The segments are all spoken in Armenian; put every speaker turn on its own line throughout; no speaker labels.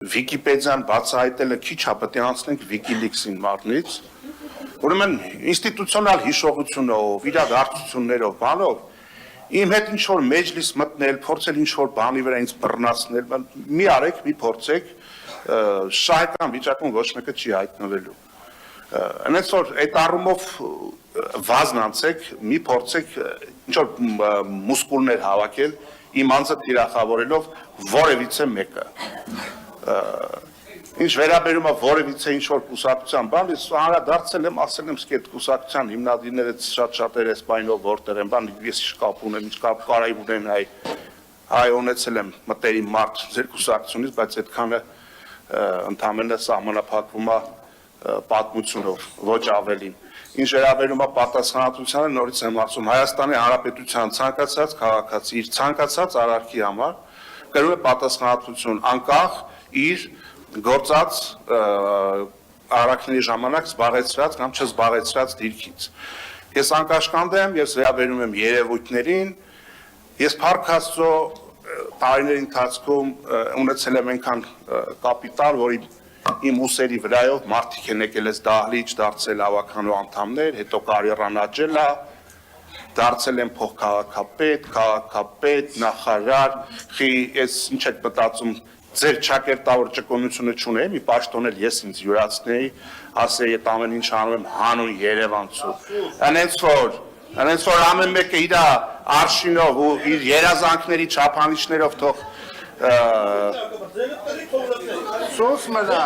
Վիկիպեդիան բացահայտելը քիչ է, պետք է անցնենք Wikileaks-ին մարտնից, ուրեմն ինստիտուցիոնալ հիշողությունով, իրադարձություններով, բանով, իմ հետ ինչ-որ մեջլիս մտնել, փորձել ինչ-որ բանի վրա ինձ բռնացնել, մի արեք, մի փորձեք, շահեկան վիճակում ոչ մեկը չի հայտնվելու։ Այնպես որ այդ առումով վազն անցեք, մի փորձեք ինչ-որ մուսկուլներ հավաքել, իմ անձը թիրախավորելով որևիցե մեկը։ Ինչ վերաբերում է որևիցե ինչ-որ կուսակցության բան, ես անդրադարձել եմ, ասել եմ, իսկ այդ կուսակցության հիմնադիրները շատ-շատեր էս բանով որտեղ են, բան ես կապ ունեմ, ինչ կապ կարայ ունեմ հայ ունեցել եմ մտերիմ մարդ ձեր կուսակցությունից, բայց այդքանը ընդհանրապես սահմանափակվում է պատմությունով, ոչ ավելին։ Ինչ վերաբերում է պատասխանատվությանը, նորից եմ ասում, Հայաստանի Հանրապետության ցանկացած քաղաքացի իր ցանկացած արարքի համար կրում է պատասխանատվություն անկախ իր գործած արարքների ժամանակ զբաղեցրած կամ չզբաղեցրած դիրքից։ Ես անկաշկանդ եմ, ես վերաբերում եմ երևույթներին, ես փառք Աստծո տարիների ընթացքում ունեցել եմ այնքան կապիտալ, որ իմ ուսերի վրայով մարդիկ են եկել ես դահլիճ, դարձել ավականու անդամներ, հետո կարիերան աճել է, դարձել են փոխքաղաքապետ, նախարար, ես ինչ եք մտածում, ձեր ճակերտավոր ճկունությունը չունեի, մի պաշտոն էլ ես ինձ յուրացնեի, ասեի այդ ամեն ինչ անում եմ հանուն Երևանցու։ Այնպես որ ամեն մեկը իր արշինով ու իր երազանքների չափանիշներով թող Sus մնա,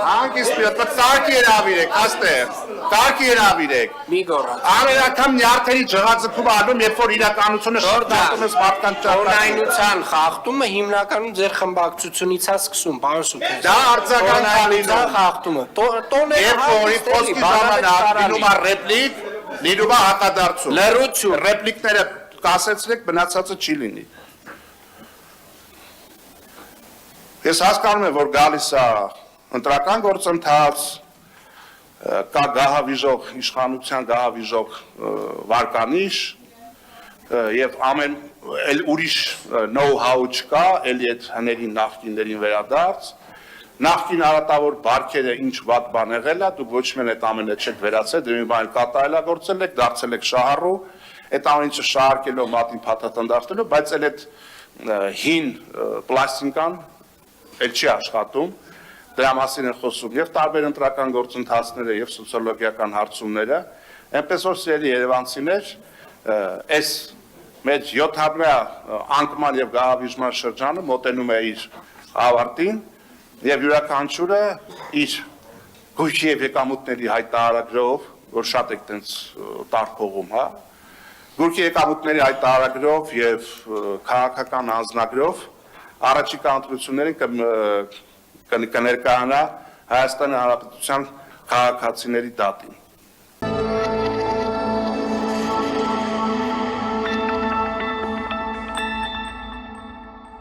հանգիստ պիոտ, տարկի երավիրեք, աստեղ, տարկի երավիրեք, ամենական նյարդերի ջղաձգում անում, երբ որ իրականությունը շրտատում ես մարդկանց
Տոնայնության խախտումը հիմնականում ձեր խմբակցությունից է սկսում, պարոն Սուքյան։
Դա արձագանքալինում
խախտումը,
երբ որ իր խոսքի ժամանակ լինում է ռեպլիկ, լինում է հակադարձում,
լռություն,
ռեպլիկները կասեցրեք, բնացածը չի լինի։ Ես հասկանում եմ, որ գալիս է ընտրական գործընթաց, կա գահավիժող, իշխանության գահավիժող վարկանիշ և ամեն ուրիշ know-how չկա, էլի այդ հներին նախկիններին վերադարձ, նախկին արատավոր բարգերը ինչ վատ բան եղել է, դուք ոչ մեն այդ ամենը չեք վերացել, դե մի բան կատարելագործել եք, դարձել եք շահառու, այդ ամեն ինչը շահարկելով մատին փաթաթնդարձնելու, բայց էլ այդ հին պլաստինկան էլ չի աշխատում, դրա մասին են խոսում և տարբեր ընտրական գործընթացները և սոցիոլոգիական հարցումները, այնպես որ սիրելի երևանցիներ, այս մեր 7-ամյա անկման և գահավիժման շրջանը մոտենում է իր ավարտին և յուրաքանչյուրը իր գույքի և եկամուտների հայտարարագրով, որ շատ եք տենց տարփողում, գույքի եկամուտների հայտարարագրով և քաղաքական անձնագրով առաջիկա ընտրություններին կներկայանա Հայաստանի Հանրապետության քաղաքացիների դատին։